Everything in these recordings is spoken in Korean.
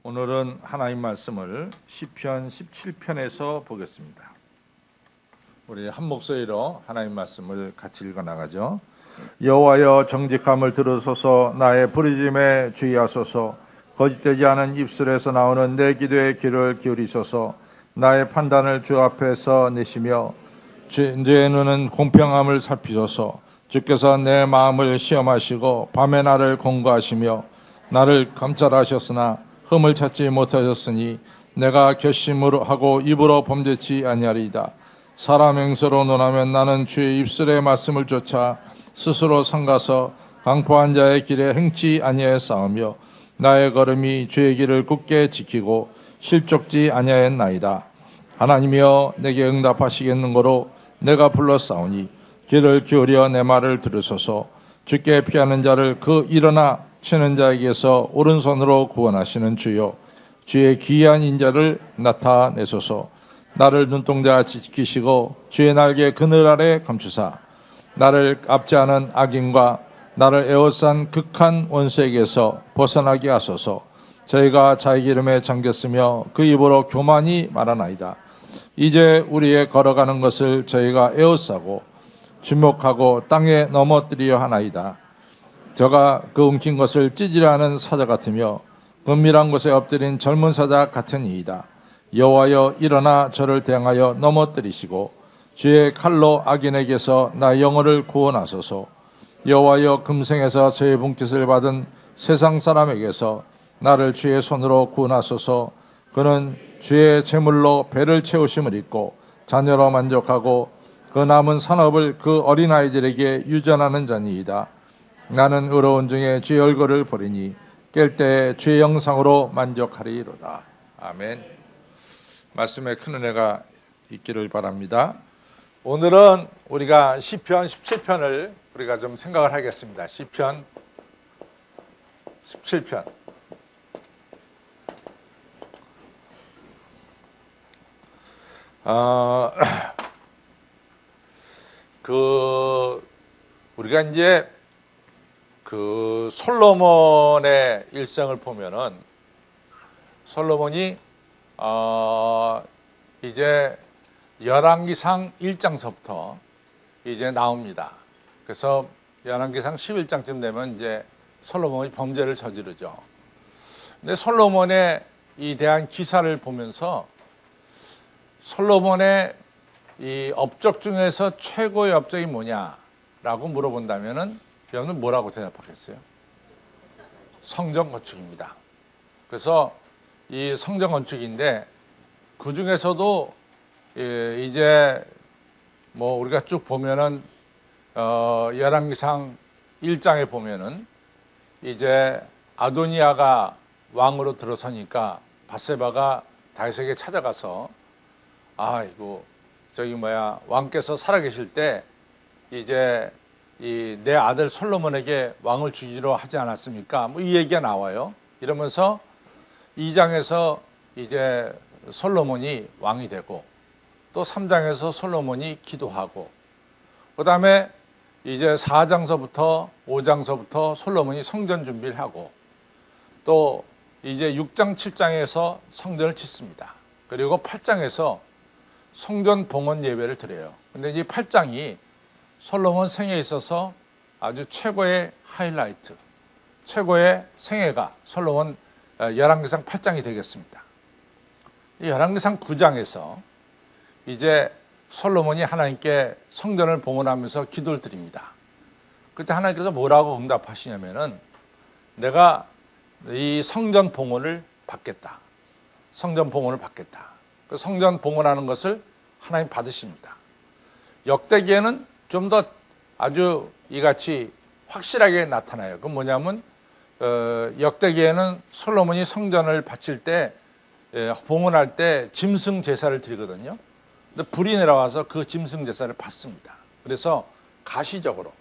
오늘은 하나님 말씀을 시편 17편에서 보겠습니다. 우리 한 목소리로 하나님 말씀을 같이 읽어 나가죠. 여호와여, 정직함을 들으소서. 나의 부르짖음에 주의하소서. 거짓되지 않은 입술에서 나오는 내 기도에 귀를 기울이소서. 나의 판단을 주 앞에서 내시며 내 눈은 공평함을 살피소서. 주께서 내 마음을 시험하시고 밤에 나를 공고하시며 나를 감찰하셨으나 흠을 찾지 못하셨으니 내가 결심으로 하고 입으로 범죄치 아니하리이다. 사람 행서로 논하면 나는 주의 입술의 말씀을 쫓아 스스로 삼가서 강포한 자의 길에 행치 아니하였사오며 나의 걸음이 주의 길을 굳게 지키고 실족지 아니하였나이다. 하나님이여, 내게 응답하시겠는고로 내가 불렀사오니 귀를 기울여 내 말을 들으소서. 주께 피하는 자를 그 일어나 치는 자에게서 오른손으로 구원하시는 주여, 주의 귀한 인자를 나타내소서. 나를 눈동자같이 지키시고 주의 날개 그늘 아래 감추사 나를 압제하는 악인과 나를 에워싼 극한 원수에게서 벗어나게 하소서. 저희가 자의 기름에 잠겼으며 그 입으로 교만이 말하나이다. 이제 우리의 걸어가는 것을 저희가 에워싸고 주목하고 땅에 넘어뜨리려 하나이다. 저가 그 움킨 것을 찢으려 하는 사자 같으며 은밀한 곳에 엎드린 젊은 사자 같은 이이다. 여호와여, 일어나 저를 대항하여 넘어뜨리시고 주의 칼로 악인에게서 나 영혼을 구원하소서. 여호와여, 금생에서 저의 분깃을 받은 세상 사람에게서 나를 주의 손으로 구원하소서. 그는 주의 제물로 배를 채우심을 입고 자녀로 만족하고 그 남은 산업을 그 어린아이들에게 유전하는 자니이다. 나는 의로운 중에 주의 얼굴을 보리니 깰 때에 주의 영상으로 만족하리로다. 아멘. 말씀에 큰 은혜가 있기를 바랍니다. 오늘은 우리가 시편 17편을 우리가 좀 생각을 하겠습니다. 시편 17편. 우리가 이제 그 솔로몬의 일생을 보면은 솔로몬이 이제 열왕기상 1장서부터 이제 나옵니다. 그래서 열왕기상 11장쯤 되면 이제 솔로몬이 범죄를 저지르죠. 근데 솔로몬의 이 대한 기사를 보면서 솔로몬의 이 업적 중에서 최고의 업적이 뭐냐라고 물어본다면은 여러분 뭐라고 대답하겠어요? 성전 건축입니다. 그래서 이 성전 건축인데 그 중에서도 이제 뭐 우리가 쭉 보면은 열왕기상 1장에 보면은 이제 아도니아가 왕으로 들어서니까 밧세바가 다윗에게 찾아가서 이거 왕께서 살아계실 때 이제 내 아들 솔로몬에게 왕을 주기로 하지 않았습니까? 뭐 이 얘기가 나와요. 이러면서 2장에서 이제 솔로몬이 왕이 되고 또 3장에서 솔로몬이 기도하고 그 다음에 이제 4장서부터 5장서부터 솔로몬이 성전 준비를 하고 또 이제 6장 7장에서 성전을 짓습니다. 그리고 8장에서 성전 봉헌 예배를 드려요. 근데 이 8장이 솔로몬 생애에 있어서 아주 최고의 하이라이트, 최고의 생애가 솔로몬 열왕기상 8장이 되겠습니다. 이 열왕기상 9장에서 이제 솔로몬이 하나님께 성전을 봉헌하면서 기도를 드립니다. 그때 하나님께서 뭐라고 응답하시냐면은 내가 이 성전 봉헌을 받겠다. 성전 봉헌을 받겠다. 그 성전 봉헌하는 것을 하나님 받으십니다. 역대기에는 좀 더 아주 이같이 확실하게 나타나요. 그건 뭐냐면 역대기에는 솔로몬이 성전을 바칠 때 봉헌할 때 짐승 제사를 드리거든요. 근데 불이 내려와서 그 짐승 제사를 받습니다. 그래서 가시적으로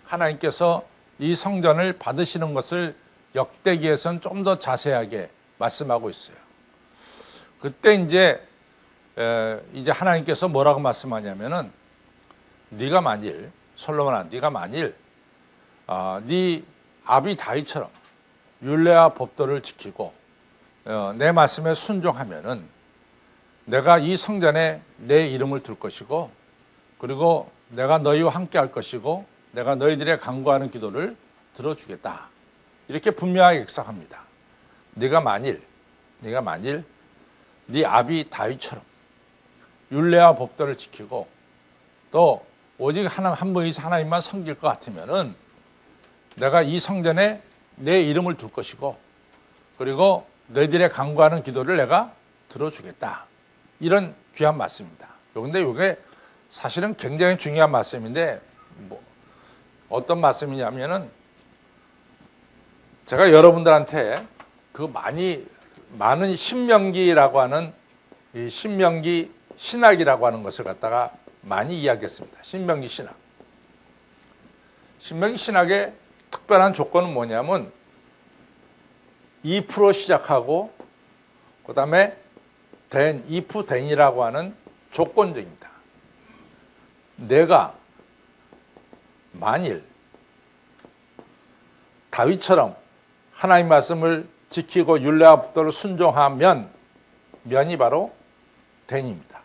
하나님께서 이 성전을 받으시는 것을 역대기에서는 좀 더 자세하게 말씀하고 있어요. 그때 이제 하나님께서 뭐라고 말씀하냐면은 네가 만일 솔로몬아, 네가 만일 네 아비 다윗처럼 율례와 법도를 지키고 내 말씀에 순종하면은 내가 이 성전에 내 이름을 둘 것이고, 그리고 내가 너희와 함께 할 것이고, 내가 너희들의 간구하는 기도를 들어주겠다. 이렇게 분명하게 약속합니다. 네가 만일 네 아비 다윗처럼 율례와 법도를 지키고 또 오직 한 분이서 하나님만 섬길 것 같으면은 내가 이 성전에 내 이름을 둘 것이고, 그리고 너희들의 간구하는 기도를 내가 들어주겠다. 이런 귀한 말씀입니다. 그런데 이게 사실은 굉장히 중요한 말씀인데, 어떤 말씀이냐면은 제가 여러분들한테 그 많은 신명기라고 하는 이 신명기 신학이라고 하는 것을 갖다가 많이 이야기했습니다. 신명기 신학. 신명기 신학의 특별한 조건은 뭐냐면 2% 시작하고 그 다음에 if then이라고 하는 조건적입니다. 내가 만일 다윗처럼 하나님 말씀을 지키고 율례와 법도를 순종하면, 면이 바로 then입니다.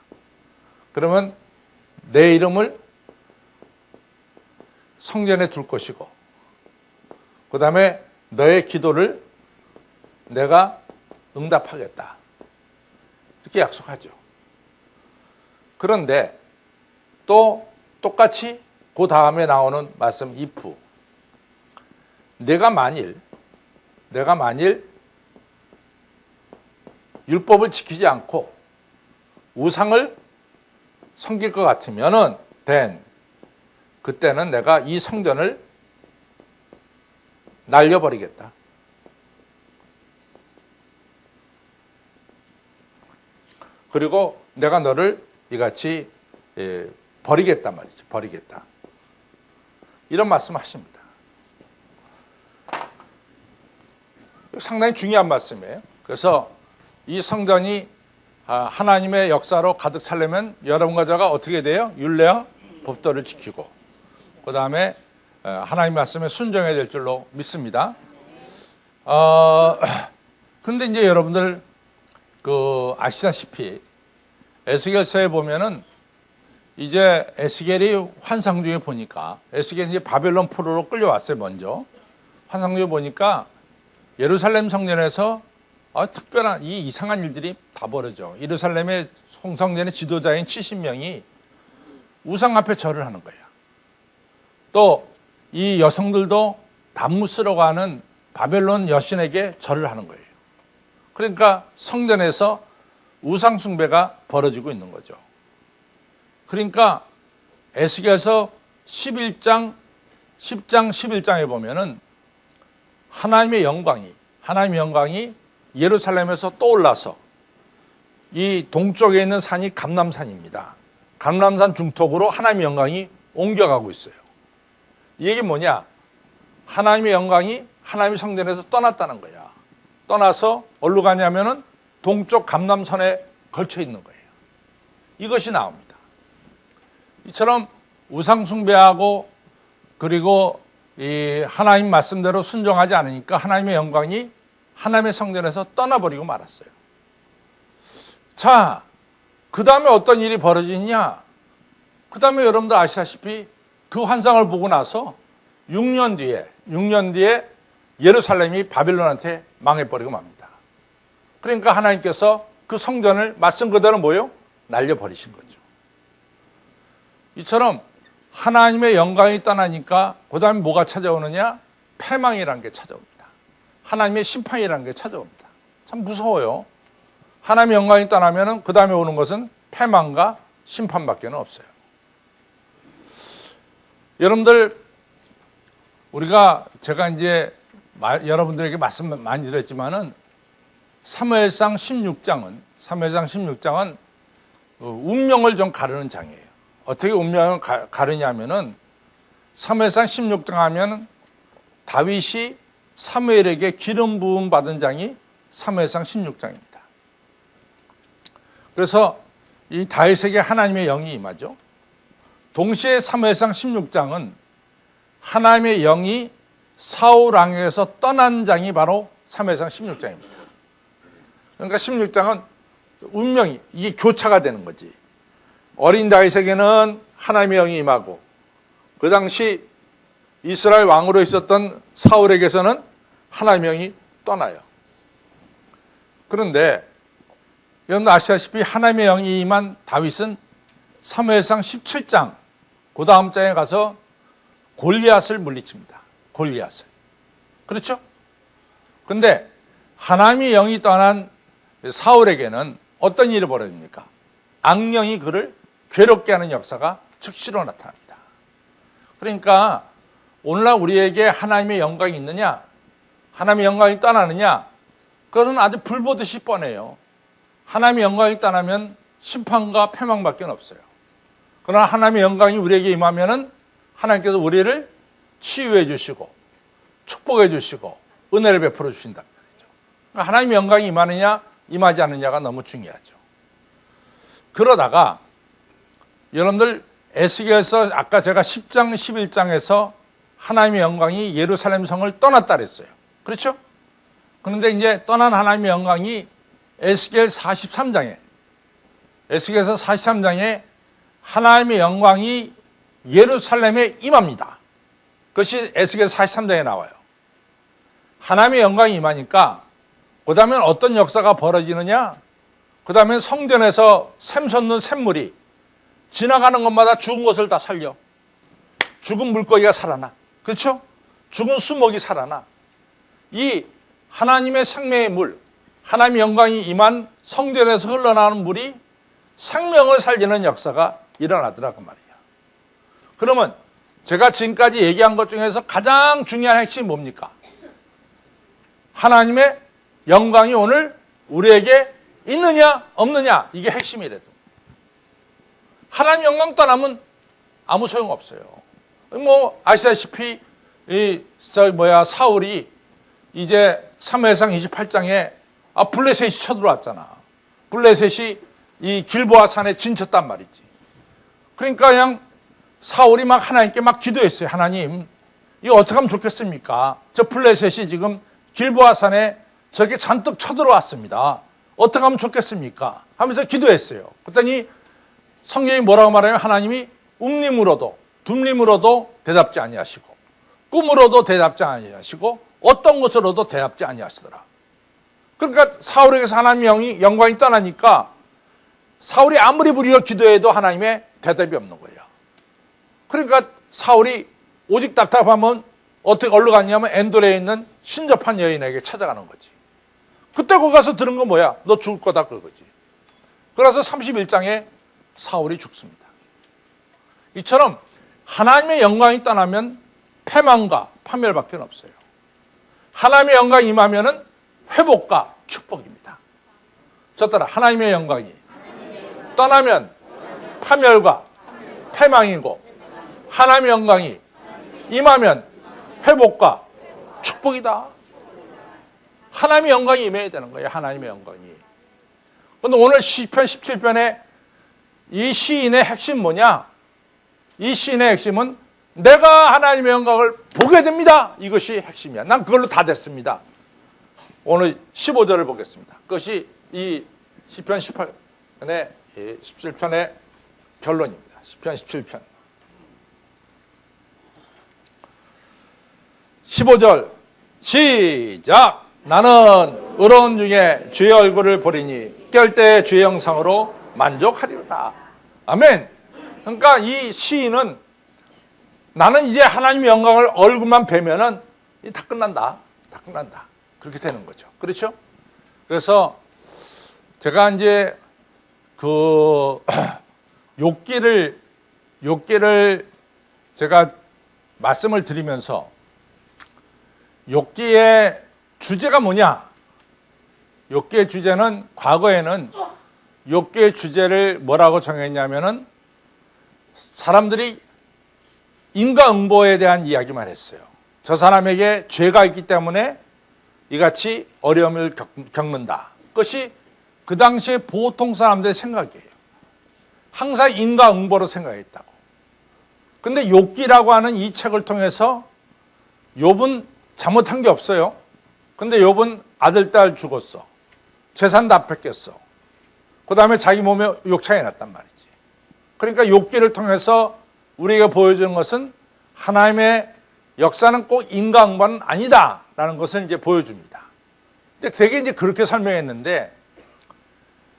그러면 내 이름을 성전에 둘 것이고, 그 다음에 너의 기도를 내가 응답하겠다. 이렇게 약속하죠. 그런데 또 똑같이 그 다음에 나오는 말씀 if. 내가 만일 율법을 지키지 않고 우상을 섬길 것 같으면은 then 그때는 내가 이 성전을 날려버리겠다. 그리고 내가 너를 이같이 버리겠단 말이죠. 버리겠다. 이런 말씀하십니다. 상당히 중요한 말씀이에요. 그래서 이 성전이 하나님의 역사로 가득 차려면 여러분과 저가 어떻게 돼요? 율례와 법도를 지키고 그 다음에 하나님 말씀에 순종해야 될 줄로 믿습니다. 근데 이제 여러분들 아시다시피 에스겔서에 보면은 이제 에스겔이 환상 중에 보니까 에스겔이 이제 바벨론 포로로 끌려왔어요. 먼저 환상 중에 보니까 예루살렘 성전에서 특별한 이상한 일들이 다 벌어져. 예루살렘의 성전의 지도자인 70명이 우상 앞에 절을 하는 거예요. 또 이 여성들도 단무 쓰러 가는 바벨론 여신에게 절을 하는 거예요. 그러니까 성전에서 우상 숭배가 벌어지고 있는 거죠. 그러니까 에스겔서 10장 11장에 보면은 하나님의 영광이 예루살렘에서 떠올라서 이 동쪽에 있는 산이 감람산입니다. 감람산 중턱으로 하나님의 영광이 옮겨가고 있어요. 이 얘기 뭐냐? 하나님의 영광이 하나님의 성전에서 떠났다는 거야. 떠나서 어디로 가냐면은 동쪽 감람산에 걸쳐 있는 거예요. 이것이 나옵니다. 이처럼 우상 숭배하고 그리고 이 하나님 말씀대로 순종하지 않으니까 하나님의 영광이 하나님의 성전에서 떠나버리고 말았어요. 자, 그 다음에 어떤 일이 벌어지냐? 그 다음에 여러분들 아시다시피 그 환상을 보고 나서 6년 뒤에 예루살렘이 바빌론한테 망해버리고 맙니다. 그러니까 하나님께서 그 성전을 말씀 그대로 날려버리신 거죠. 이처럼 하나님의 영광이 떠나니까 그 다음에 뭐가 찾아오느냐? 패망이라는 게 찾아옵니다. 하나님의 심판이라는 게 찾아옵니다. 참 무서워요. 하나님의 영광이 떠나면 그 다음에 오는 것은 패망과 심판밖에 없어요. 여러분들, 제가 이제 여러분들에게 말씀 많이 드렸지만은 사무엘상 16장은 운명을 좀 가르는 장이에요. 어떻게 운명을 가르냐면은 사무엘상 16장 하면 다윗이 사무엘에게 기름 부음 받은 장이 사무엘상 16장입니다. 그래서 이 다윗에게 하나님의 영이 임하죠. 동시에 사무엘상 16장은 하나님의 영이 사울 왕에게서 떠난 장이 바로 사무엘상 16장입니다. 그러니까 16장은 운명이 이게 교차가 되는 거지. 어린 다윗에게는 하나님의 영이 임하고 그 당시 이스라엘 왕으로 있었던 사울에게서는 하나님의 영이 떠나요. 그런데 여러분 아시다시피 하나님의 영이 임한 다윗은 사무엘상 17장 그 다음 장에 가서 골리앗을 물리칩니다. 골리앗을. 그렇죠? 근데 하나님의 영이 떠난 사울에게는 어떤 일이 벌어집니까? 악령이 그를 괴롭게 하는 역사가 즉시로 나타납니다. 그러니까 오늘날 우리에게 하나님의 영광이 있느냐, 하나님의 영광이 떠나느냐, 그것은 아주 불보듯이 뻔해요. 하나님의 영광이 떠나면 심판과 패망밖에 없어요. 그러나 하나님의 영광이 우리에게 임하면은 하나님께서 우리를 치유해 주시고 축복해 주시고 은혜를 베풀어 주신다는 말이죠. 그러니까 하나님의 영광이 임하느냐 임하지 않느냐가 너무 중요하죠. 그러다가 여러분들 에스겔서 아까 제가 10장 11장에서 하나님의 영광이 예루살렘 성을 떠났다 그랬어요. 그렇죠? 그런데 이제 떠난 하나님의 영광이 에스겔 43장에 에스겔서 43장에 하나님의 영광이 예루살렘에 임합니다. 그것이 에스겔 43장에 나와요. 하나님의 영광이 임하니까 그 다음엔 어떤 역사가 벌어지느냐, 그 다음엔 성전에서 샘 솟는 샘물이 지나가는 것마다 죽은 것을 다 살려. 죽은 물고기가 살아나. 그렇죠? 죽은 수목이 살아나. 이 하나님의 생명의 물, 하나님의 영광이 임한 성전에서 흘러나오는 물이 생명을 살리는 역사가 일어나더라고 말이야. 그러면 제가 지금까지 얘기한 것 중에서 가장 중요한 핵심이 뭡니까? 하나님의 영광이 오늘 우리에게 있느냐 없느냐, 이게 핵심이래도. 하나님 영광 떠나면 아무 소용 없어요. 뭐 아시다시피 사울이 이제 사무엘상 28장에 블레셋이 쳐들어왔잖아. 블레셋이 이 길보아 산에 진쳤단 말이지. 그러니까 그냥 사울이 막 하나님께 막 기도했어요. 하나님, 이거 어떻게 하면 좋겠습니까? 저 블레셋이 지금 길보아 산에 저렇게 잔뜩 쳐들어왔습니다. 어떻게 하면 좋겠습니까? 하면서 기도했어요. 그랬더니 성경이 뭐라고 말하냐면 하나님이 웅림으로도 둠림으로도 대답지 아니하시고 꿈으로도 대답지 아니하시고 어떤 것으로도 대답지 아니하시더라. 그러니까 사울에게서 하나님의 영광이 떠나니까 사울이 아무리 부리어 기도해도 하나님의 대답이 없는 거예요. 그러니까 사울이 오직 답답하면 어떻게 어디로 갔냐면 엔돌에 있는 신접한 여인에게 찾아가는 거지. 그때 거기 가서 들은 거 뭐야? 너 죽을 거다 그거지. 그래서 31장에 사울이 죽습니다. 이처럼 하나님의 영광이 떠나면 패망과 파멸밖에 없어요. 하나님의 영광이 임하면은 회복과 축복입니다. 저 따라 하나님의 영광이 떠나면 파멸과 패망이고 하나님의 영광이 임하면 회복과 축복이다. 하나님의 영광이 임해야 되는 거예요. 하나님의 영광이. 그런데 오늘 시편 17편에 이 시인의 핵심 뭐냐? 이 시인의 핵심은 내가 하나님의 영광을 보게 됩니다. 이것이 핵심이야. 난 그걸로 다 됐습니다. 오늘 15절을 보겠습니다. 그것이 이 시편 17편의 결론입니다. 시편 17편. 15절 시작. 나는 의로운 중에 주의 얼굴을 보리니 깰 때 주의 형상으로 만족하리로다. 아멘. 그러니까 이 시인은 나는 이제 하나님의 영광을 얼굴만 뵈면은 다 끝난다. 다 끝난다. 그렇게 되는 거죠. 그렇죠? 그래서 제가 이제 욥기를 제가 말씀을 드리면서 욥기의 주제가 뭐냐? 욥기의 주제는 과거에는 욥기의 주제를 뭐라고 정했냐면은 사람들이 인과응보에 대한 이야기만 했어요. 저 사람에게 죄가 있기 때문에 이같이 어려움을 겪는다. 그것이 그 당시에 보통 사람들의 생각이에요. 항상 인과응보로 생각했다고. 근데 욥기라고 하는 이 책을 통해서 욥은 잘못한 게 없어요. 근데 욥은 아들, 딸 죽었어. 재산 다 뺏겼어. 그 다음에 자기 몸에 욕창이 났단 말이지. 그러니까 욥기를 통해서 우리에게 보여주는 것은 하나님의 역사는 꼭 인과응보는 아니다라는 것을 이제 보여줍니다. 되게 이제 그렇게 설명했는데,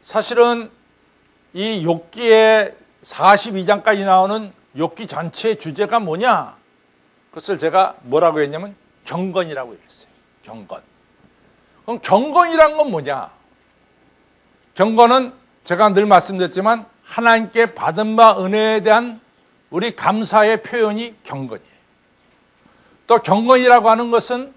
사실은 이 욥기의 42장까지 나오는 욥기 전체의 주제가 뭐냐? 그것을 제가 뭐라고 했냐면 경건이라고 얘기했어요. 경건. 그럼 경건이란 건 뭐냐? 경건은 제가 늘 말씀드렸지만 하나님께 받은 바 은혜에 대한 우리 감사의 표현이 경건이에요. 또 경건이라고 하는 것은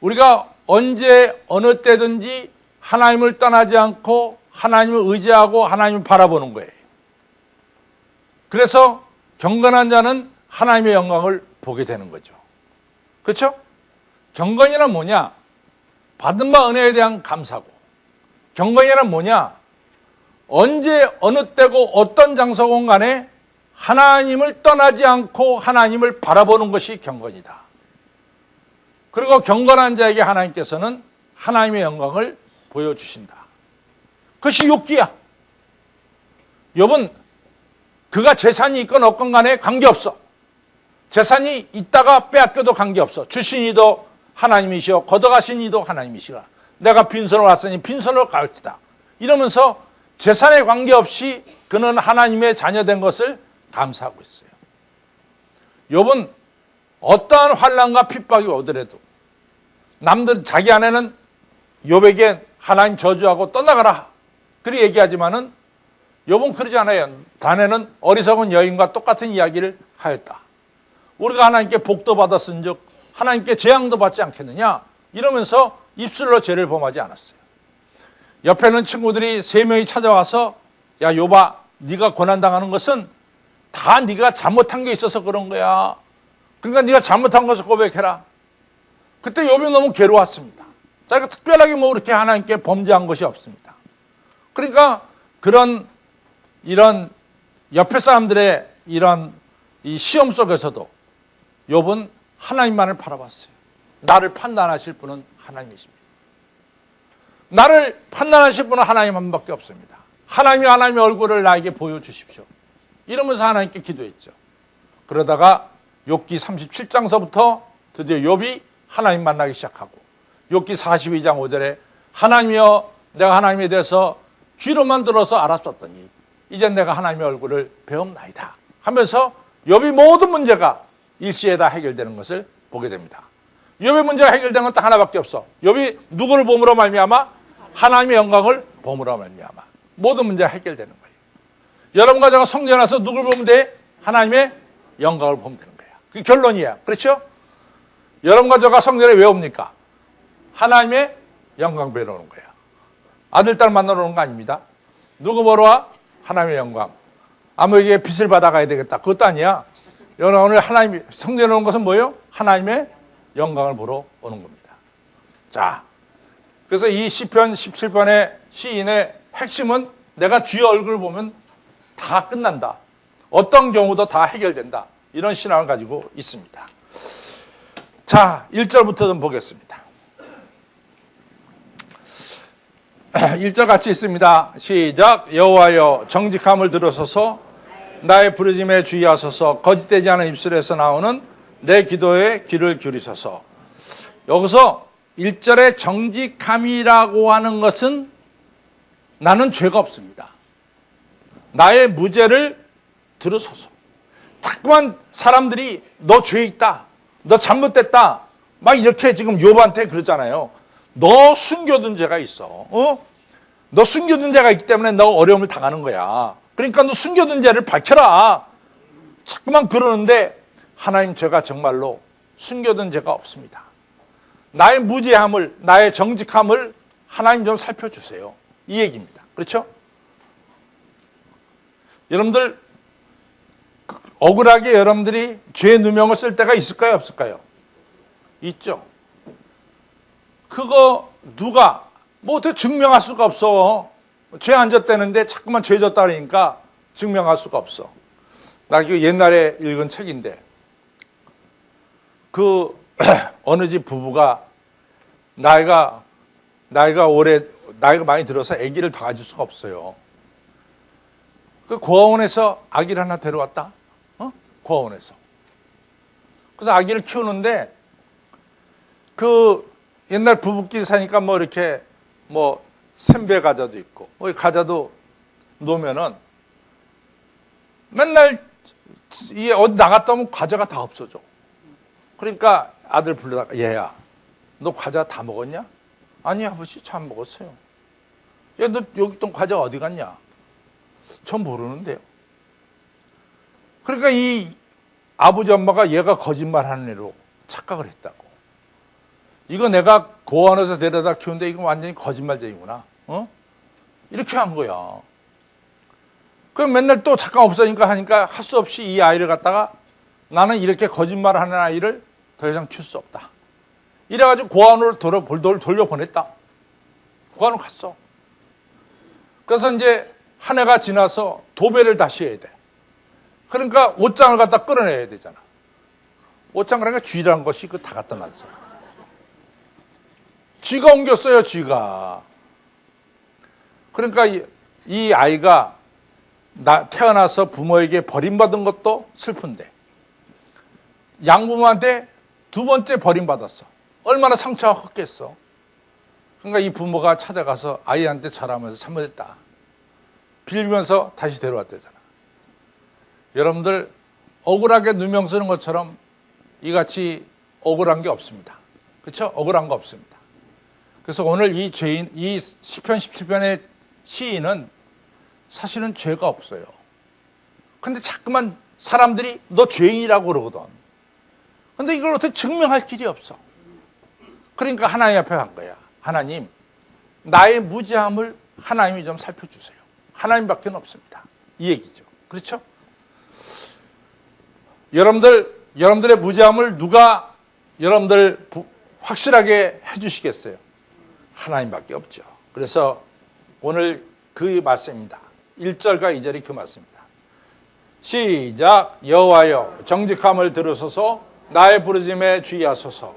우리가 언제 어느 때든지 하나님을 떠나지 않고 하나님을 의지하고 하나님을 바라보는 거예요. 그래서 경건한 자는 하나님의 영광을 보게 되는 거죠. 그렇죠? 경건이란 뭐냐? 받은 바 은혜에 대한 감사고, 경건이란 뭐냐? 언제 어느 때고 어떤 장소건 간에 하나님을 떠나지 않고 하나님을 바라보는 것이 경건이다. 그리고 경건한 자에게 하나님께서는 하나님의 영광을 보여주신다. 그것이 욥기야. 욥은 그가 재산이 있건 없건 간에 관계없어. 재산이 있다가 빼앗겨도 관계없어. 주신 이도 하나님이시오, 걷어가신 이도 하나님이시라. 내가 빈손으로 왔으니 빈손으로 갈지다. 이러면서 재산에 관계없이 그는 하나님의 자녀된 것을 감사하고 있어요. 욥은 어떠한 환난과 핍박이 오더라도 남들 자기 아내는 욥에게 하나님 저주하고 떠나가라 그렇게 얘기하지만은 욥은 그러지 않아요. 자네는 어리석은 여인과 똑같은 이야기를 하였다. 우리가 하나님께 복도 받았은즉 하나님께 재앙도 받지 않겠느냐 이러면서 입술로 죄를 범하지 않았어요. 옆에는 친구들이 3명이 찾아와서 야 욥아, 네가 고난당하는 것은 다 네가 잘못한 게 있어서 그런 거야. 그러니까 네가 잘못한 것을 고백해라. 그때 욥이 너무 괴로웠습니다. 자기가 특별하게 뭐 그렇게 하나님께 범죄한 것이 없습니다. 그러니까 이런 옆에 사람들의 이런 이 시험 속에서도 욥은 하나님만을 바라봤어요. 나를 판단하실 분은 하나님이십니다. 나를 판단하실 분은 하나님 한 밖에 없습니다. 하나님의 얼굴을 나에게 보여주십시오. 이러면서 하나님께 기도했죠. 그러다가 욥기 37장서부터 드디어 욥이 하나님 만나기 시작하고 욥기 42장 5절에 하나님이여 내가 하나님에 대해서 귀로만 들어서 알았었더니 이제 내가 하나님의 얼굴을 배움나이다 하면서 욥이 모든 문제가 일시에 다 해결되는 것을 보게 됩니다. 욥의 문제가 해결된 건 딱 하나밖에 없어. 욥이 누구를 봄으로 말미암아? 하나님의 영광을 봄으로 말미암아. 모든 문제가 해결되는 거예요. 여러분과 제가 성전에 와서 누굴 보면 돼? 하나님의 영광을 보면 되는 거예요. 그게 결론이야. 그렇죠? 여러분과 제가 성전에 왜 옵니까? 하나님의 영광 보러 오는 거예요. 아들, 딸 만나러 오는 거 아닙니다. 누구 보러 와? 하나님의 영광. 아무에게 빚을 받아가야 되겠다. 그것도 아니야. 여러분 오늘 하나님 성전에 오는 것은 뭐예요? 하나님의 영광을 보러 오는 겁니다. 자, 그래서 이 시편 17편의 시인의 핵심은 내가 주의 얼굴을 보면 다 끝난다. 어떤 경우도 다 해결된다. 이런 신앙을 가지고 있습니다. 자, 1절부터 좀 보겠습니다. 1절 같이 있습니다. 시작. 여호와여 정직함을 들으소서 나의 부르짖음에 주의하소서 거짓되지 않은 입술에서 나오는 내 기도에 귀를 기울이소서. 여기서 1절의 정직함이라고 하는 것은 나는 죄가 없습니다. 나의 무죄를 들으소서. 자꾸만 사람들이 너 죄 있다. 너 잘못됐다. 막 이렇게 지금 욥한테 그러잖아요. 너 숨겨둔 죄가 있어. 너 숨겨둔 죄가 있기 때문에 너 어려움을 당하는 거야. 그러니까 너 숨겨둔 죄를 밝혀라. 자꾸만 그러는데 하나님 제가 정말로 숨겨둔 죄가 없습니다. 나의 무죄함을, 나의 정직함을 하나님 좀 살펴주세요. 이 얘기입니다. 그렇죠? 여러분들 억울하게 여러분들이 죄 누명을 쓸 때가 있을까요? 없을까요? 있죠. 그거 누가 뭐 어떻게 증명할 수가 없어. 죄 안 졌다는데 자꾸만 죄 졌다 그러니까 증명할 수가 없어. 나 이거 옛날에 읽은 책인데 그 어느 집 부부가 나이가 나이가 많이 들어서 아기를 더 가질 수가 없어요. 그 고아원에서 아기를 하나 데려왔다. 고아원에서. 그래서 아기를 키우는데 그 옛날 부부끼리 사니까 뭐 이렇게 뭐 샘배 과자도 있고 뭐 과자도 놓으면은 맨날 이게 어디 나갔다 오면 과자가 다 없어져. 그러니까 아들 불러다가 얘야 너 과자 다 먹었냐? 아니 아버지 잘 먹었어요. 야 너 여기 있던 과자 어디 갔냐? 전 모르는데요. 그러니까 이 아버지 엄마가 얘가 거짓말하는 애로 착각을 했다고. 이거 내가 고아원에서 데려다 키우는데 이거 완전히 거짓말쟁이구나. 이렇게 한 거야. 그럼 맨날 또 잠깐 없어지니까 하니까 할 수 없이 이 아이를 갖다가 나는 이렇게 거짓말하는 아이를 더 이상 키울 수 없다. 이래가지고 고아원으로 돌려보냈다. 고아원으로 갔어. 그래서 이제 한 해가 지나서 도배를 다시 해야 돼. 그러니까 옷장을 갖다 끌어내야 되잖아. 옷장 그러니까 쥐라는 것이 그 다 갖다 놨어. 쥐가 옮겼어요, 쥐가. 그러니까 이 아이가 태어나서 부모에게 버림받은 것도 슬픈데 양부모한테 두 번째 버림받았어. 얼마나 상처가 컸겠어. 그러니까 이 부모가 찾아가서 아이한테 잘하면서 잘못했다. 빌면서 다시 데려왔대잖아. 여러분들 억울하게 누명 쓰는 것처럼 이같이 억울한 게 없습니다. 그렇죠? 억울한 거 없습니다. 그래서 오늘 이 시편 17편의 시인은 사실은 죄가 없어요. 근데 자꾸만 사람들이 너 죄인이라고 그러거든. 근데 이걸 어떻게 증명할 길이 없어. 그러니까 하나님 앞에 간 거야. 하나님, 나의 무지함을 하나님이 좀 살펴주세요. 하나님밖에 없습니다. 이 얘기죠. 그렇죠? 여러분들의 무지함을 누가 여러분들 확실하게 해주시겠어요? 하나님밖에 없죠. 그래서 오늘 그 말씀입니다. 1절과 2절이 그 말씀입니다. 시작. 여호와여 정직함을 들으소서 나의 부르짖음에 주의하소서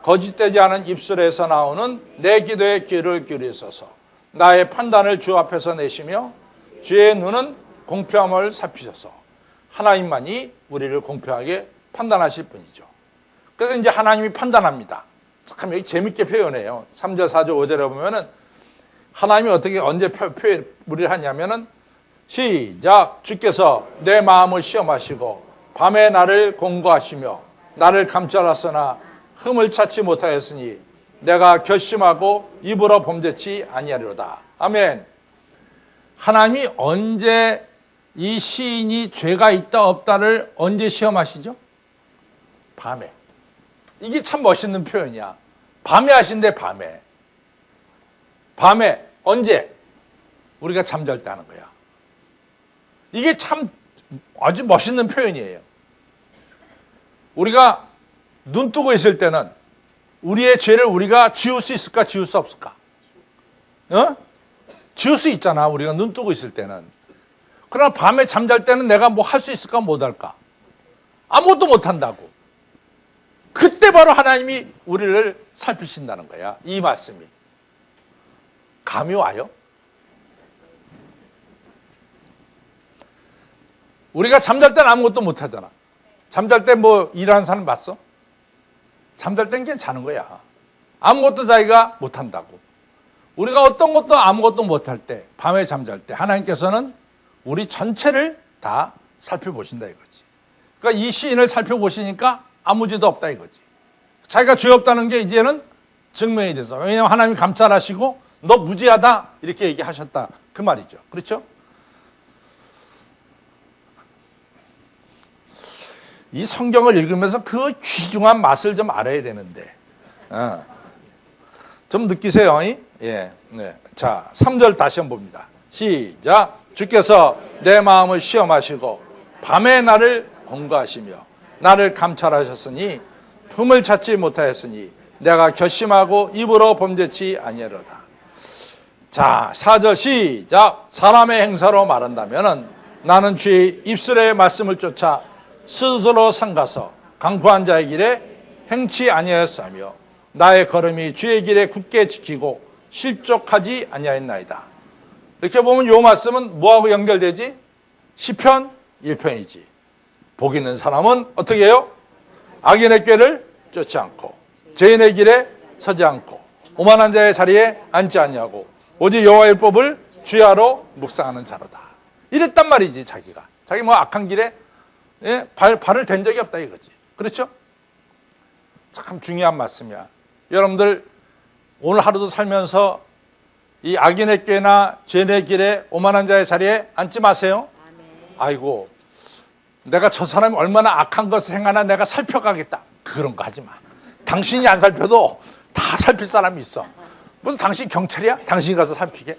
거짓되지 않은 입술에서 나오는 내 기도에 귀를 기울이소서 나의 판단을 주 앞에서 내시며 주의 눈은 공평함을 살피소서. 하나님만이 우리를 공평하게 판단하실 분이죠. 그래서 이제 하나님이 판단합니다. 참 여기 재밌게 표현해요. 3절, 4절, 5절에 보면은 하나님이 어떻게 언제 우리를 하냐면은 시작. 주께서 내 마음을 시험하시고 밤에 나를 공고하시며 나를 감찰하시나 흠을 찾지 못하였으니 내가 결심하고 입으로 범죄치 아니하리로다. 아멘. 하나님이 언제 이 시인이 죄가 있다 없다를 언제 시험하시죠? 밤에. 이게 참 멋있는 표현이야. 밤에 하신대, 밤에. 밤에. 언제? 우리가 잠잘 때 하는 거야. 이게 참 아주 멋있는 표현이에요. 우리가 눈 뜨고 있을 때는 우리의 죄를 우리가 지울 수 있을까, 지울 수 없을까? 지울 수 있잖아, 우리가 눈 뜨고 있을 때는. 그러나 밤에 잠잘 때는 내가 뭐 할 수 있을까, 못할까? 아무것도 못한다고. 그때 바로 하나님이 우리를 살피신다는 거야, 이 말씀이. 감이 와요? 우리가 잠잘 때는 아무것도 못하잖아. 잠잘 때 뭐 일하는 사람 봤어? 잠잘 땐 그냥 자는 거야. 아무것도 자기가 못한다고. 우리가 어떤 것도 아무것도 못할 때, 밤에 잠잘 때 하나님께서는 우리 전체를 다 살펴보신다 이거지. 그러니까 이 시인을 살펴보시니까 아무 죄도 없다 이거지. 자기가 죄 없다는 게 이제는 증명이 돼서. 왜냐하면 하나님이 감찰하시고 너 무죄하다 이렇게 얘기하셨다 그 말이죠. 그렇죠? 이 성경을 읽으면서 그 귀중한 맛을 좀 알아야 되는데, 좀 느끼세요. 예, 네. 자, 3절 다시 한번 봅니다. 시작. 주께서 내 마음을 시험하시고 밤에 나를 공고하시며 나를 감찰하셨으니 흠을 찾지 못하였으니 내가 결심하고 입으로 범죄치 아니하리로다. 자, 4절 시작. 사람의 행사로 말한다면은 나는 주의 입술의 말씀을 쫓아 스스로 삼가서 강포한 자의 길에 행치 아니하였으며 나의 걸음이 주의 길에 굳게 지키고 실족하지 아니하였나이다. 이렇게 보면 요 말씀은 뭐하고 연결되지? 시편 1편이지. 복 있는 사람은 어떻게 해요? 악인의 꾀를 쫓지 않고 죄인의 길에 서지 않고 오만한 자의 자리에 앉지 아니하고 오직 여호와의 율법을 주야로 묵상하는 자로다. 이랬단 말이지. 자기 뭐 악한 길에 발을 댄 적이 없다 이거지. 그렇죠? 참 중요한 말씀이야. 여러분들 오늘 하루도 살면서 이 악인의 꾀나 죄인의 길에 오만한 자의 자리에 앉지 마세요. 아이고 내가 저 사람이 얼마나 악한 것을 행하나 내가 살펴가겠다. 그런 거 하지 마. 당신이 안 살펴도 다 살필 사람이 있어. 무슨 당신 경찰이야? 당신이 가서 살피게?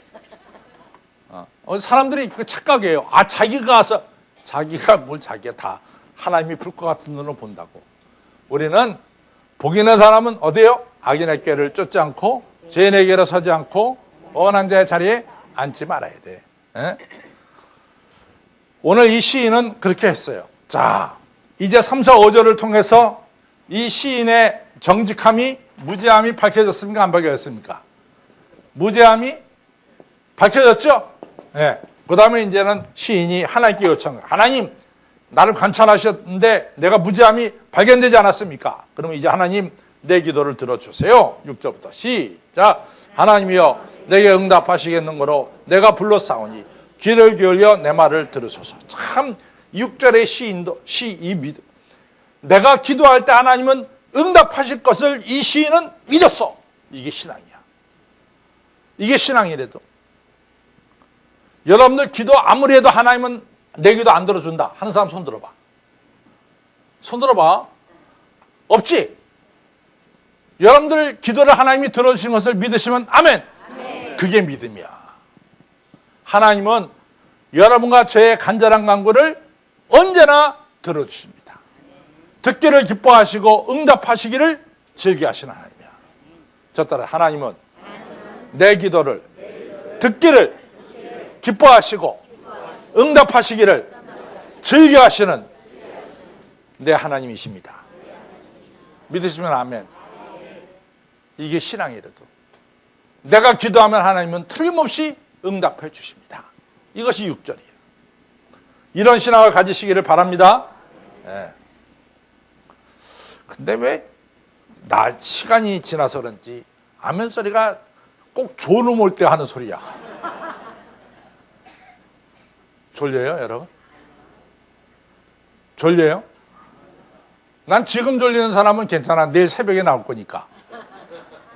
사람들이 그 착각이에요. 자기가 가서 자기가 뭘 자기가 다 하나님이 불 것 같은 눈으로 본다고. 우리는 복 있는 사람은 어디요? 악인의 꾀를 쫓지 않고 죄인의 길에 서지 않고 오만한 자의 자리에 앉지 말아야 돼. 오늘 이 시인은 그렇게 했어요. 자, 이제 3, 4, 5절을 통해서 이 시인의 정직함이 무죄함이 밝혀졌습니까? 안 밝혀졌습니까? 무죄함이 밝혀졌죠? 네. 그 다음에 이제는 시인이 하나님께 요청해요. 하나님, 나를 관찰하셨는데 내가 무죄함이 발견되지 않았습니까? 그러면 이제 하나님 내 기도를 들어주세요. 6절부터 시작. 하나님이여 내게 응답하시겠는거로 내가 불러싸우니 귀를 기울여 내 말을 들으소서. 참 6절의 시인도 이 믿음. 내가 기도할 때 하나님은 응답하실 것을 이 시인은 믿었어. 이게 신앙이야. 이게 신앙이래도. 여러분들 기도 아무리 해도 하나님은 내 기도 안 들어준다 하는 사람 손 들어봐. 손 들어봐. 없지? 여러분들 기도를 하나님이 들어주신 것을 믿으시면 아멘. 그게 믿음이야. 하나님은 여러분과 저의 간절한 간구를 언제나 들어주십니다. 듣기를 기뻐하시고 응답하시기를 즐겨하시는 하나님이야. 저 따라 하나님은 내 기도를 듣기를 기뻐하시고 응답하시기를 즐겨하시는 내 하나님이십니다. 믿으시면 아멘. 이게 신앙이라도. 내가 기도하면 하나님은 틀림없이 응답해 주십니다. 이것이 6절이에요. 이런 신앙을 가지시기를 바랍니다. 네. 근데 왜 시간이 지나서 그런지 아멘 소리가 꼭 졸음 올 때 하는 소리야. 졸려요, 여러분? 졸려요? 난 지금 졸리는 사람은 괜찮아. 내일 새벽에 나올 거니까.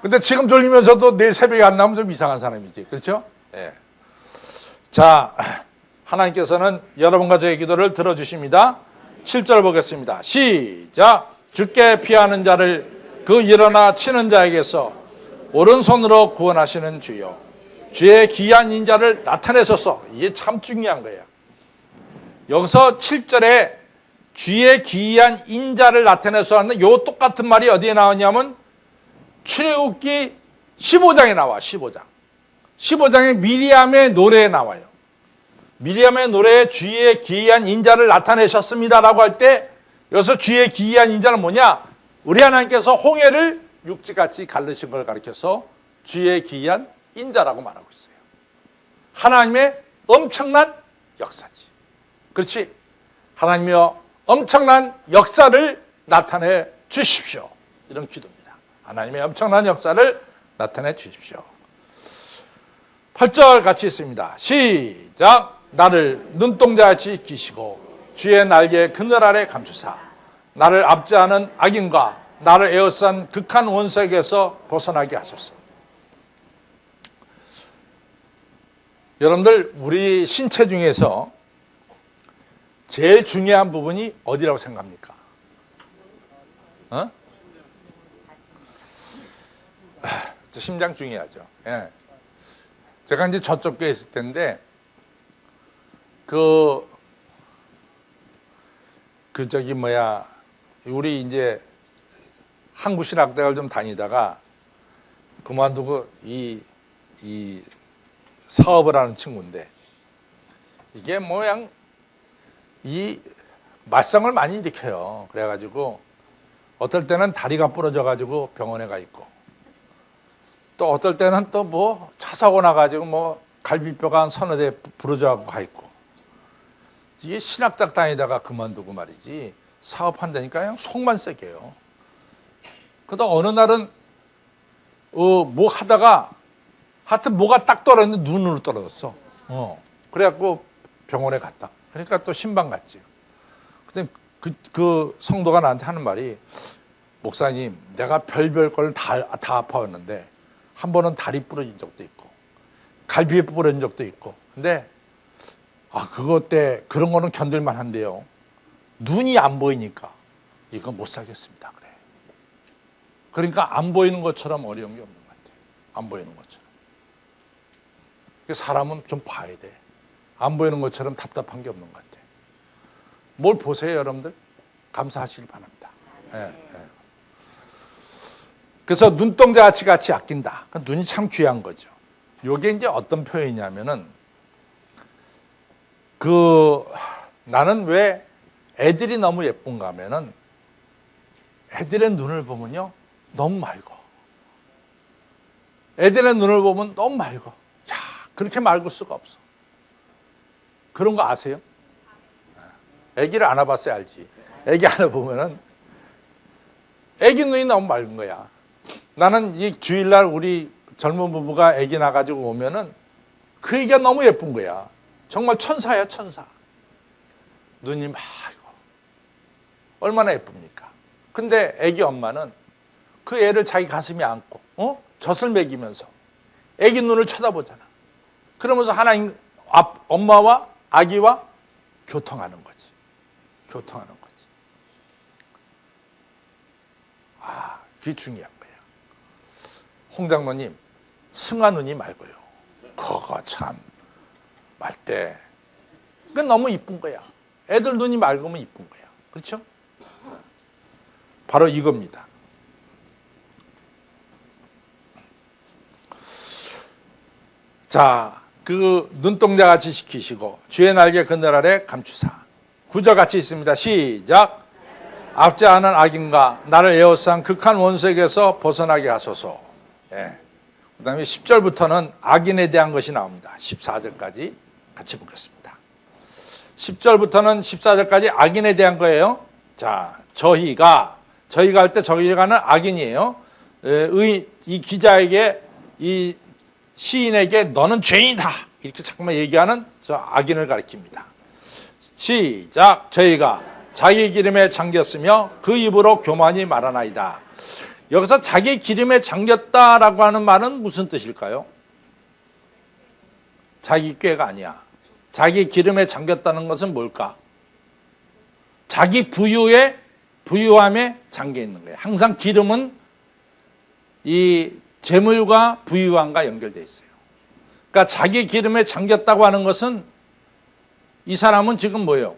근데 지금 졸리면서도 내일 새벽에 안 나오면 좀 이상한 사람이지. 그렇죠? 예. 자, 하나님께서는 여러분과 저의 기도를 들어주십니다. 7절 보겠습니다. 시작. 주께 피하는 자를 그 일어나 치는 자에게서 오른손으로 구원하시는 주여. 주의 기이한 인자를 나타내소서. 이게 참 중요한 거예요. 여기서 7절에 주의 기이한 인자를 나타내소서 하는 요 똑같은 말이 어디에 나오냐면 출애굽기 15장에 나와. 15장. 15장에 미리암의 노래에 나와요. 미리암의 노래에 주의 기이한 인자를 나타내셨습니다라고 할 때 여기서 주의 기이한 인자는 뭐냐? 우리 하나님께서 홍해를 육지같이 갈르신 걸 가리켜서 주의 기이한 인자라고 말하고 있어요. 하나님의 엄청난 역사지. 그렇지? 하나님이여 엄청난 역사를 나타내 주십시오. 이런 기도입니다. 하나님의 엄청난 역사를 나타내 주십시오. 8절 같이 있습니다. 시작. 나를 눈동자같이 기시고 주의 날개 그늘 아래 감추사 나를 압제하는 악인과 나를 에워싼 극한 원수에게서 벗어나게 하소서. 여러분들 우리 신체 중에서 제일 중요한 부분이 어디라고 생각합니까? 심장 중요하죠. 예. 제가 이제 저쪽 교회에 있을 텐데 우리 이제 한국신학대학을 좀 다니다가 그만두고 이 사업을 하는 친구인데 이게 이 말썽을 많이 일으켜요. 그래가지고 어떨 때는 다리가 부러져가지고 병원에 가 있고 또 어떨 때는 또 뭐 차 사고 나가지고 뭐 갈비뼈가 한 서너 대 부러져갖고 가 있고. 이게 신학당 다니다가 그만두고 말이지 사업한다니까 그냥 속만 새겨요. 그러다 어느 날은 뭐 하다가 하여튼 뭐가 딱 떨어졌는데 눈으로 떨어졌어. 그래갖고 병원에 갔다. 그러니까 또 신방 갔지. 그때 그 성도가 나한테 하는 말이, 목사님, 내가 별별 걸 다 아파했는데 한 번은 다리 부러진 적도 있고 갈비에 부러진 적도 있고, 근데 그것 때 그런 거는 견딜만 한데요, 눈이 안 보이니까 이거 못 살겠습니다. 그래. 그러니까 안 보이는 것처럼 어려운 게 없는 것 같아요. 안 보이는 것처럼. 사람은 좀 봐야 돼. 안 보이는 것처럼 답답한 게 없는 것 같아요. 뭘 보세요, 여러분들? 감사하시길 바랍니다. 예. 그래서 눈동자 같이 아낀다. 눈이 참 귀한 거죠. 이게 이제 어떤 표현이냐면은, 나는 왜 애들이 너무 예쁜가 하면은, 애들의 눈을 보면요, 너무 맑어. 애들의 눈을 보면 너무 맑어. 야, 그렇게 맑을 수가 없어. 그런 거 아세요? 애기를 안아봤어야 알지. 애기 안아보면은 애기 눈이 너무 맑은 거야. 나는 이 주일날 우리 젊은 부부가 애기 낳아가지고 오면은 그 애기가 너무 예쁜 거야. 정말 천사야, 천사. 눈이 맑어. 얼마나 예쁩니까? 근데 애기 엄마는 그 애를 자기 가슴에 안고 젖을 먹이면서 애기 눈을 쳐다보잖아. 그러면서 하나님, 엄마와 아기와 교통하는 거지. 교통하는 거지. 그게 중요한 거야. 홍 장로님, 승아 눈이 맑아요. 그거 참 맑대. 그건 너무 이쁜 거야. 애들 눈이 맑으면 이쁜 거야. 그렇죠? 바로 이겁니다. 자, 그 눈동자 같이 시키시고 주의 날개 그늘 아래 감추사. 구절 같이 있습니다. 시작. 앞지 않은 악인과 나를 에워싼 극한 원수에게서 벗어나게 하소서. 그 다음에 10절부터는 악인에 대한 것이 나옵니다. 14절까지 같이 보겠습니다. 10절부터는 14절까지 악인에 대한 거예요. 자, 저희가 할 때 저희가는 악인이에요. 이 기자에게, 이 시인에게 너는 죄인이다 이렇게 자꾸만 얘기하는 저 악인을 가리킵니다. 시작. 저희가 자기 기름에 잠겼으며 그 입으로 교만이 말하나이다. 여기서 자기 기름에 잠겼다라고 하는 말은 무슨 뜻일까요? 자기 꾀가 아니야. 자기 기름에 잠겼다는 것은 뭘까? 자기 부유함에 잠겨 있는 거예요. 항상 기름은 이 재물과 부유함과 연결되어 있어요. 그러니까 자기 기름에 잠겼다고 하는 것은 이 사람은 지금 뭐예요?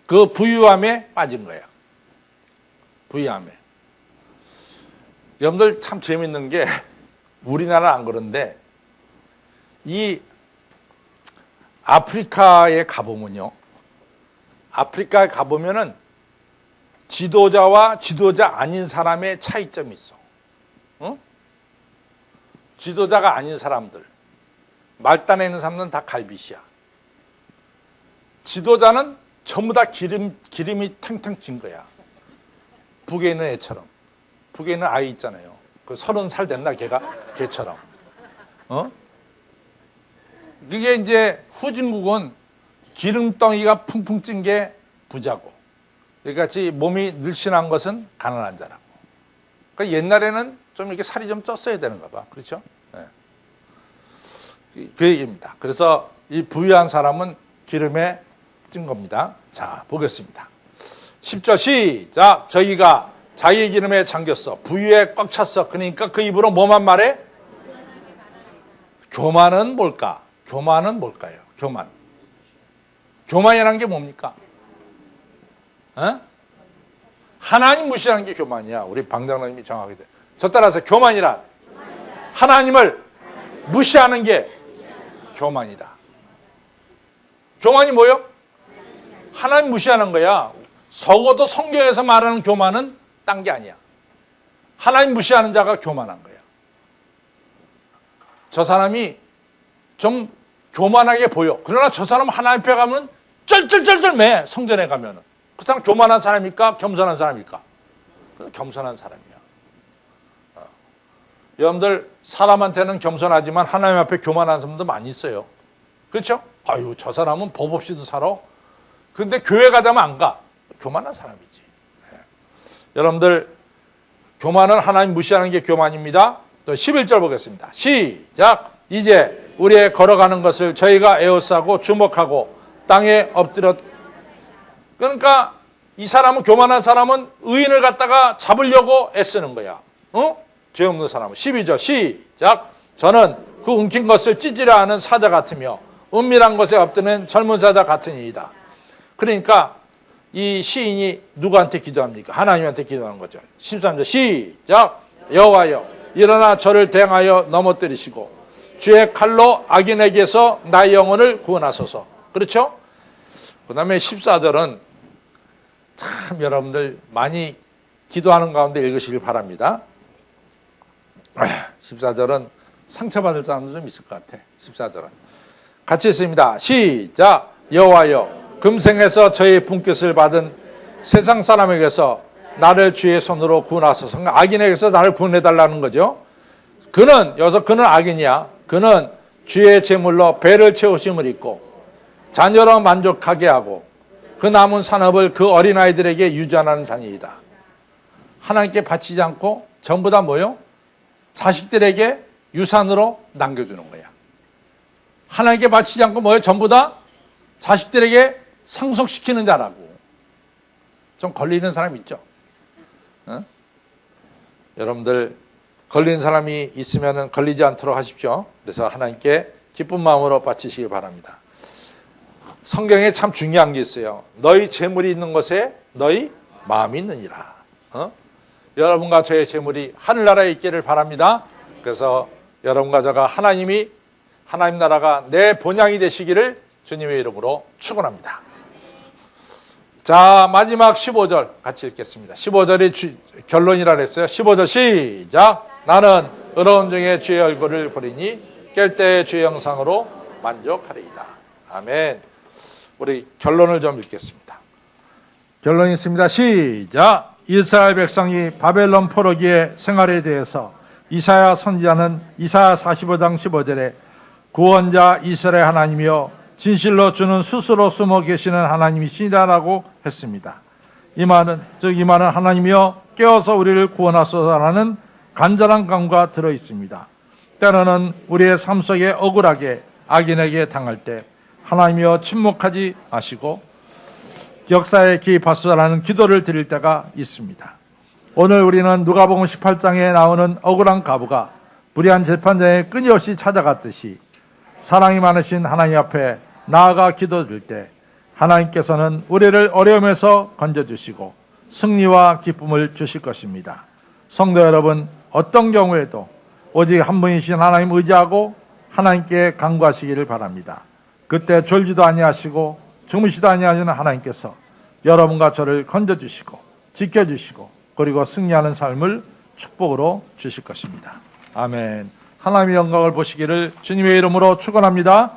그 부유함에 빠진 거예요. 부유함에. 여러분들 참 재밌는 게, 우리나라는 안 그런데 이 아프리카에 가보면요, 아프리카에 가보면은 지도자와 지도자 아닌 사람의 차이점이 있어. 지도자가 아닌 사람들, 말단에 있는 사람들은 다 갈빗이야. 지도자는 전부 다 기름이 탱탱 진 거야. 북에 있는 애처럼. 북에 있는 아이 있잖아요. 그 30살 됐나 걔처럼. 이게 이제 후진국은 기름덩이가 풍풍 찐 게 부자고, 이같이 몸이 늘씬한 것은 가난한 자라고. 그러니까 옛날에는 좀 이렇게 살이 좀 쪘어야 되는가 봐. 그렇죠? 네. 그 얘기입니다. 그래서 이 부유한 사람은 기름에 찐 겁니다. 자, 보겠습니다. 10절 시작. 저희가 자기 기름에 잠겼어. 부유에 꽉 찼어. 그러니까 그 입으로 뭐만 말해? 교만은 뭘까? 교만은 뭘까요? 교만. 교만이라는 게 뭡니까? 하나님 무시하는 게 교만이야. 우리 방장로님이 정하게 돼. 저 따라서 교만이란 하나님을 무시하는 게 교만이다. 교만이 뭐요? 하나님 무시하는 거야. 적어도 성경에서 말하는 교만은 딴 게 아니야. 하나님 무시하는 자가 교만한 거야. 저 사람이 좀 교만하게 보여. 그러나 저 사람 하나님 앞에 가면 쩔쩔쩔쩔 매. 성전에 가면은. 그 사람 교만한 사람입니까? 겸손한 사람입니까? 겸손한 사람이야. 여러분들 사람한테는 겸손하지만 하나님 앞에 교만한 사람도 많이 있어요. 그렇죠? 아유, 저 사람은 법 없이도 살아. 근데 교회 가자면 안 가. 교만한 사람이지. 네. 여러분들 교만은 하나님 무시하는 게 교만입니다. 또 11절 보겠습니다. 시작. 이제 우리의 걸어가는 것을 저희가 에워싸고 주목하고 땅에 엎드려. 그러니까 이 사람은, 교만한 사람은 의인을 갖다가 잡으려고 애쓰는 거야. 죄 없는 사람은. 12절 시작. 저는 그 움킨 것을 찢으려 하는 사자 같으며 은밀한 것에 엎드는 젊은 사자 같으니이다. 그러니까 이 시인이 누구한테 기도합니까? 하나님한테 기도하는 거죠. 13절 시작. 여호와여, 일어나 저를 대항하여 넘어뜨리시고 주의 칼로 악인에게서 나의 영혼을 구원하소서. 그렇죠? 그 다음에 14절은 참 여러분들 많이 기도하는 가운데 읽으시길 바랍니다. 14절은 상처받을 사람도 좀 있을 것 같아. 14절은 같이 있습니다. 시작. 여호와여, 금생에서 저의 분깃을 받은 세상 사람에게서 나를 주의 손으로 구원하소서. 악인에게서 나를 구원해달라는 거죠. 그는, 여기서 그는 악인이야. 그는 주의 제물로 배를 채우심을 입고 자녀로 만족하게 하고 그 남은 산업을 그 어린아이들에게 유전하는 자녀이다. 하나님께 바치지 않고 전부 다 뭐요? 자식들에게 유산으로 남겨주는 거야. 하나님께 바치지 않고 뭐예요? 전부 다 자식들에게 상속시키는 자라고. 좀 걸리는 사람 있죠? 여러분들 걸린 사람이 있으면 걸리지 않도록 하십시오. 그래서 하나님께 기쁜 마음으로 바치시기 바랍니다. 성경에 참 중요한 게 있어요. 너희 재물이 있는 곳에 너희 마음이 있느니라. 여러분과 저의 재물이 하늘나라에 있기를 바랍니다. 그래서 여러분과 저가 하나님 나라가 내 본향이 되시기를 주님의 이름으로 축원합니다. 자, 마지막 15절 같이 읽겠습니다. 15절이 결론이라 그랬어요. 15절 시작. 나는 의로운 중에 주의 얼굴을 보리니 깰 때의 주의 영상으로 만족하리이다. 아멘. 우리 결론을 좀 읽겠습니다. 결론이 있습니다. 시작. 이스라엘 백성이 바벨론 포로기의 생활에 대해서 이사야 선지자는 이사야 45장 15절에 구원자 이스라엘 하나님이여 진실로 주는 스스로 숨어 계시는 하나님이시다라고 했습니다. 이 말은 하나님이여 깨어서 우리를 구원하소서라는 간절한 감과 들어 있습니다. 때로는 우리의 삶 속에 억울하게 악인에게 당할 때 하나님이여 침묵하지 마시고 역사에 개입하소서라는 기도를 드릴 때가 있습니다. 오늘 우리는 누가복음 18장에 나오는 억울한 과부가 불의한 재판장에 끊임없이 찾아갔듯이 사랑이 많으신 하나님 앞에 나아가 기도드릴 때 하나님께서는 우리를 어려움에서 건져주시고 승리와 기쁨을 주실 것입니다. 성도 여러분, 어떤 경우에도 오직 한 분이신 하나님 의지하고 하나님께 간구하시기를 바랍니다. 그때 졸지도 아니하시고 주무시도 아니하시는 하나님께서 여러분과 저를 건져주시고 지켜주시고 그리고 승리하는 삶을 축복으로 주실 것입니다. 아멘. 하나님의 영광을 보시기를 주님의 이름으로 축원합니다.